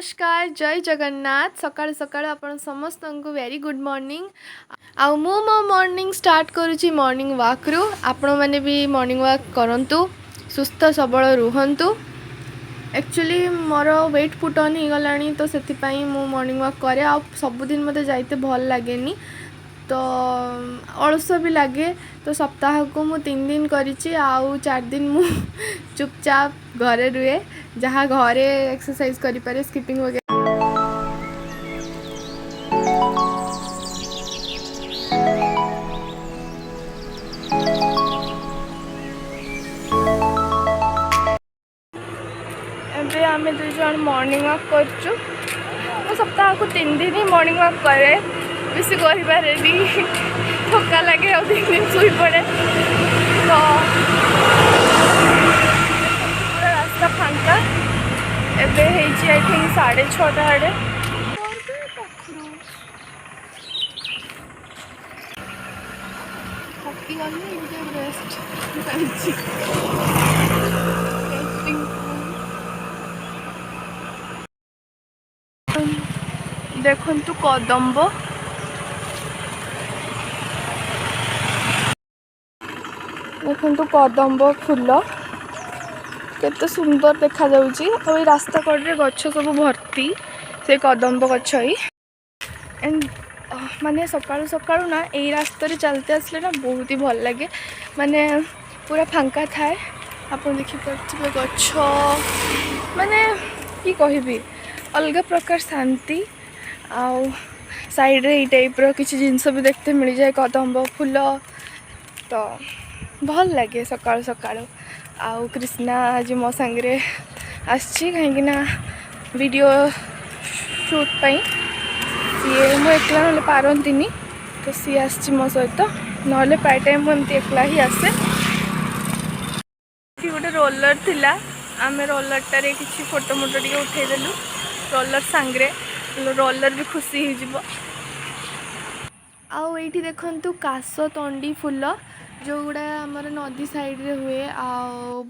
नमस्कार जय जगन्नाथ सकाळ सकाळ आपण समस्त को वेरी गुड मॉर्निंग आउ मो मॉर्निंग स्टार्ट करुच्ची मॉर्निंग वॉक रु आपण मैंने भी मॉर्निंग वॉक करंतु सुस्थ सबल रुहंतु एक्चुअली मोर वेट पुट ऑन हो गलानी तो से मु मॉर्निंग वॉक करे आ सबुदिन मते जाइते भल लागेनी तो अलस भी लगे तो सप्ताह को मु 3 दिन करिछि आउ 4 दिन मु चुपचाप घरे रुए जहाँ घरे एक्सरसाइज करि पारे स्किपिंग वगैरह। एबे आमे दुई जन मॉर्निंग वॉक करछु तो सप्ताह को 3 दिन ही मॉर्निंग वॉक करे बेसी करिबारे नी थका लगे और 3 दिन सुई पड़े तो पूरा रास्ता फांका एबे हेची आई थिंक 6:30 आड़े थकी गली रेस्ट देखंतु कदम्ब देखंतु कदम्ब फूल केते सुंदर देखा जाउची और ये रास्ता कड़े गछ सब भर्ती से कदम्ब गछ ही एंड माने सकाळु सकाळु ना यही रास्ता रे चलते आसले ना बहुत ही भल लगे माने पूरा फांका थाए आप देखि पार्थिबे गछ माने की कहबी अलग प्रकार शांति आउ साइड रे टाइप रो किसी जिनस भी देखते मिल जाए कदम्ब फूल तो भल लगे सकाळु सकाळु आउ कृष्णा आज मो संगे आसी कहीं वीडियो शूट पाई सी मु एकला ना पारंतिनी तो सी आसी मो सहित ना प्राय टाइम मुझे एकला ही आसे गोटे रोलर थिला आमे रोलर टारे किसी फोटो मोटो टे उठेदेलु रोलर सांगरे रोलर भी खुशी हो जिवो आउ एठी देखंतु कास तंडी फूल जो गुड़ा आमर नदी साइड रे हुए आ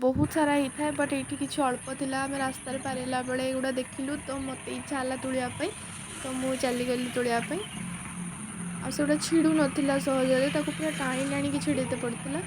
बहुत सारा ही था बट ये किसी अल्प थिला आम रास्तार पारेला बेले एगुड़ा देखिलु तो मत इच्छा है तुलियापाई तो मु चलीगली तुलियापाई आ से छिड़ू नाला सहजरे पूरा टाणी टाणी छिड़ेते पड़ता।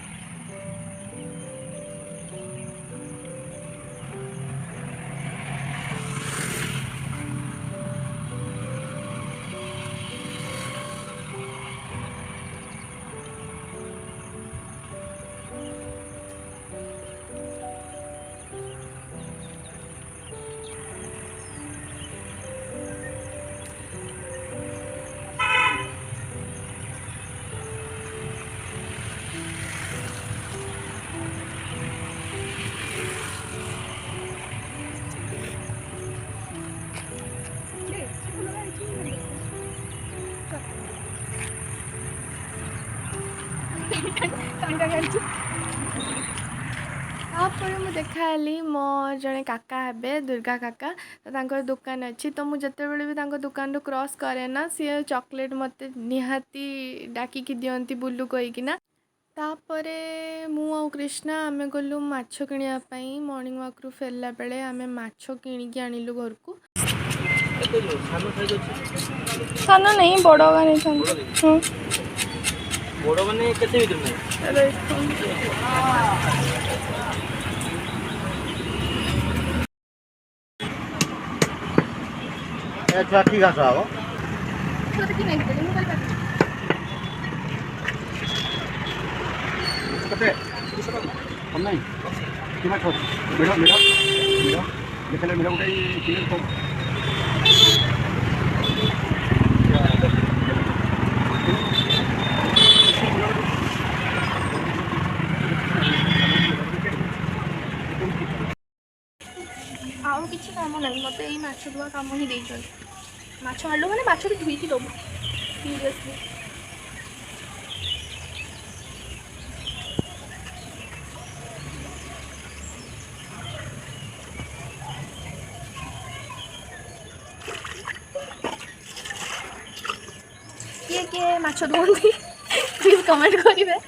देखाली मो जड़े काका हे दुर्गा काका तो दुकान अच्छी तो मुझे भी दुकान रू क्रॉस करे ना सी चॉकलेट मत निहाती डाकिकी दियंती बुल्लू कहीकिना तापरे मु आ कृष्णा आमे गलु माछ किणापी मॉर्निंग वॉक रू फेरला बेले आमे माछ किणिकी आनिलु घर को सान नहीं बड़ गानी बड़ माने केते भीतर अच्छा ठीक है साहब तो कि नहीं बोले मोबाइल पर कते हम नहीं कि मैं छोड़ मेरा मेरा मेरा देखले मेरा उठे क्लियर को आउ किसी काम नहीं मत यही माछ धुआ काम ही देछन माछ आलू माने माछ भी धुई की दबो सीरियसली किए माछ धुअंती प्लीज कमेंट करिवे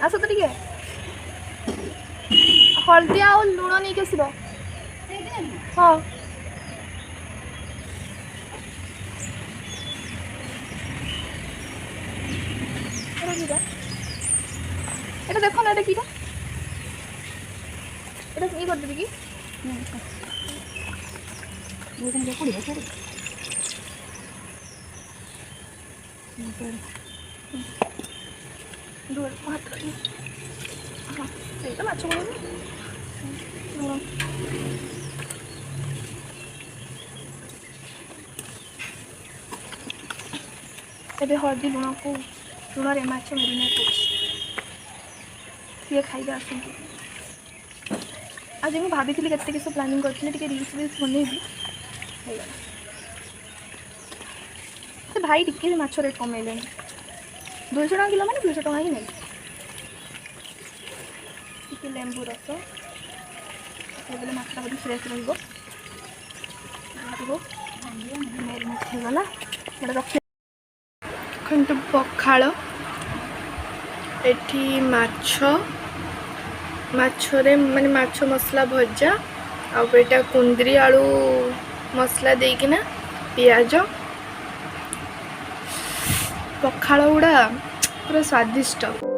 आस तो टिके हल्दी आ लुण नहीं आसब हाँ এটা দেখো না এটা কিটা এটা কি করে দিবি কি ସେଇଟା ମାଛ ଲୁଣ ଏବେ ହଳଦୀ ଲୁଣକୁ ଲୁଣରେ ମାଛ ମ୍ୟାରିନେଟ୍ କରୁଛି ସିଏ ଖାଇବେ ଆସନ୍ତୁ ଆଜି ମୁଁ ଭାବିଥିଲି କେତେ କିସ ପ୍ଲାନିଂ କରିଥିଲି ଟିକେ ରିଲ୍ସ ବନେଇବି ହେଇଗଲା ସେ ଭାଇ ଟିକେ ବି ମାଛ ରେଟ୍ କମେଇଲେଣି 200 ଟଙ୍କା କିଲୋ ମାନେ 200 ଟଙ୍କା ହିଁ ନେବି ଟିକେ ଲେମ୍ବୁ ରସ ଖାଇଦେଲେ ମାଛଟା ବୋଧେ ଫ୍ରେଶ୍ ରହିବ ମ୍ୟାରିନେଟ୍ ହେଇଗଲା ସେଇଟା ରଖି ଦେଖନ୍ତୁ ପଖାଳ ଏଠି ମାଛରେ ମାନେ ମାଛ ମସଲା ଭଜା ଆଉ ଏଇଟା କୁନ୍ଦରି ଆଳୁ ମସଲା ଦେଇକିନା ପିଆଜ ପଖାଳ ଗୁଡ଼ା ପୁରା ସ୍ୱାଦିଷ୍ଟ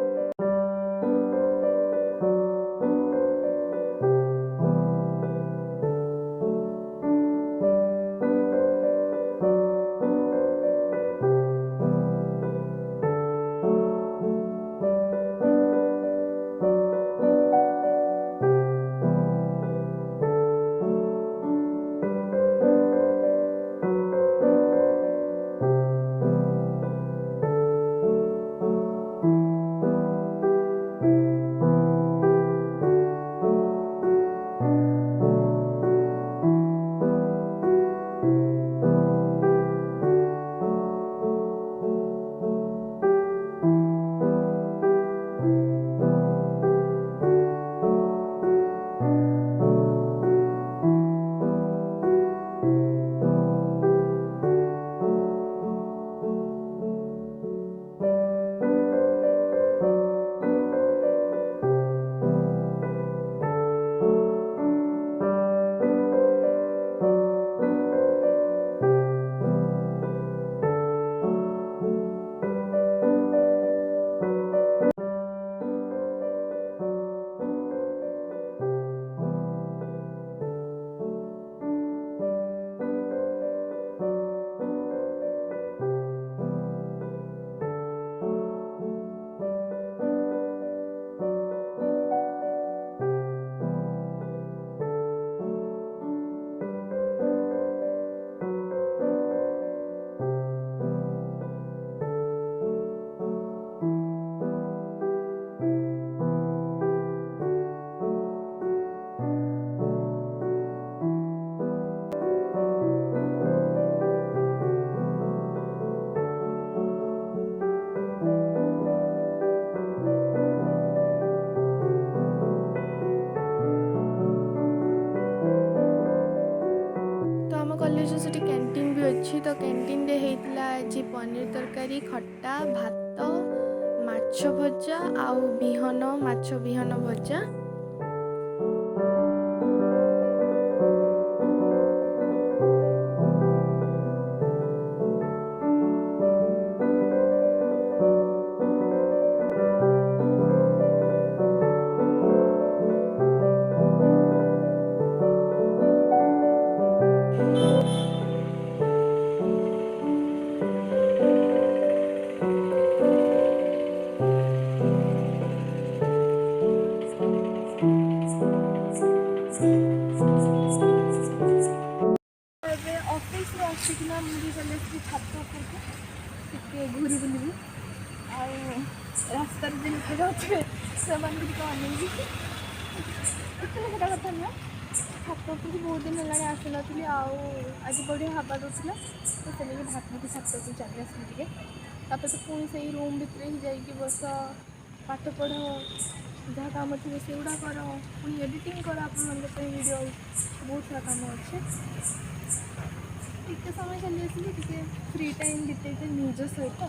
कॉलेज से कैंटीन भी अच्छी तो कैंटीन रे हेतला आज पनीर तरकारी खट्टा भात माछ भजा आउ बिहन माछ बिहन भजा ऑफिस आसिकिना मुझे चले छात टे घूरी बुलि रास्तार जो लोक जाते से अनेक कथा ना छात उपरको बहुत दिन है आसी नी आज बढ़िया हवा दूसरा तो से भात छात को चली आसली तो पुणी से रूम भितर ही जाइए बस पाठ पढ़ जहाँ कम थी से गुड़ा कर पुणी एडिटिंग कर वीडियो बहुत सारा कम अच्छे टिके समय चली आसली टे फ्री टाइम बीते निज सहित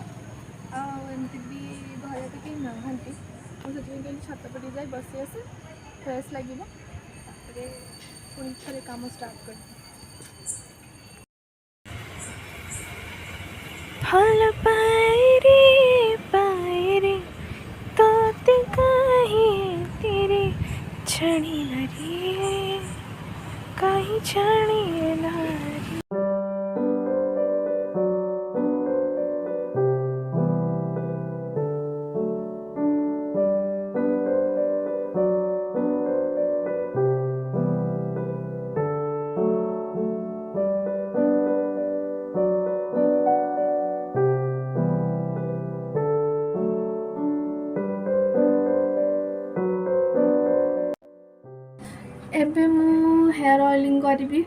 आमती भी घर तो कहीं नहांती कहली छात पर जाए बस आसे फ्रेश लगे पुणी थे कम स्टार्ट कर फल पायरे तोते कहीं तेरे छड़ी नरी कहीं छड़ी नारी। एबे मु हेयर ऑयलिंग करी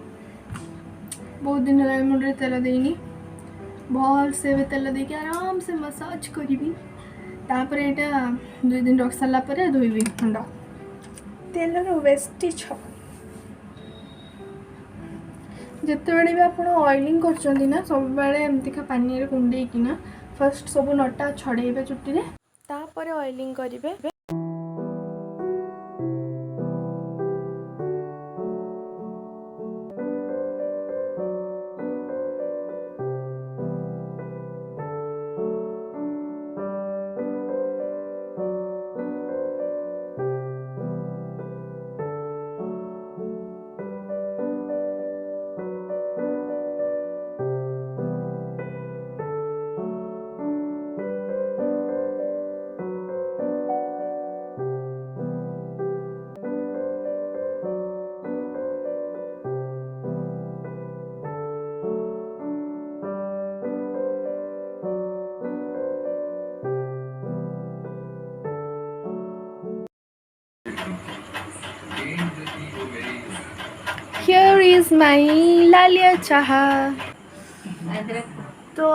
बहुत दिन है मुंडे तेल देनी भल से तेल देके आराम से मसाज करी तापर यहाँ 2 दिन रख सारा धोबी मुंड तेलर वेस्टेज जिते भी आप ऑयलिंग कर सब एमतीका पानी कुंडेकिना फर्स्ट सब नटा छड़ेबे चुट्टी तापर ऑयलिंग करेंगे। Here is my लालिया चाहा। तो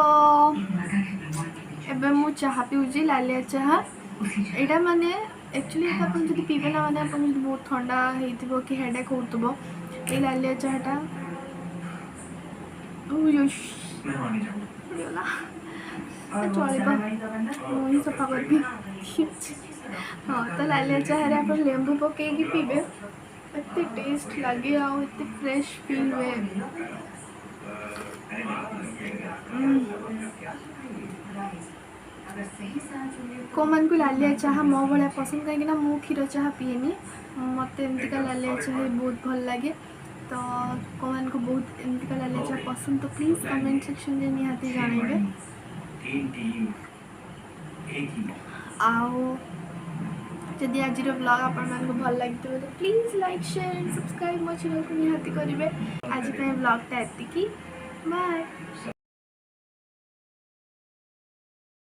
एबे मु चाहा पीऊँगी लालिया चाहा। एटा माने एक्चुअली आप जब पीबे ना माने आप बहुत ठंडा होइतिबो कि हेडेक होतबो ए लालिया चाहाटा चलो मुझे सफा कर हाँ तो लालिया चाह आप लेंबू पकईकि पीबे एते टेस्ट लगे आते फ्रेश फील हुए। को मन को लालिया चाह मो भाया पसंद कहीं मु क्षीर चाह पीएनी मत एमतीका लालिया चाह बहुत भल लगे तो को मन को बहुत एमतीका लालिया चाह पसंद तो प्लीज कमेंट सेक्शन में निहाती जानइबे। आओ जदि आज ब्लॉग आपको भल लगी तो please like share and subscribe मो चैनल को निहाती करेंगे। आज ब्लॉगटा एतिकी बाय।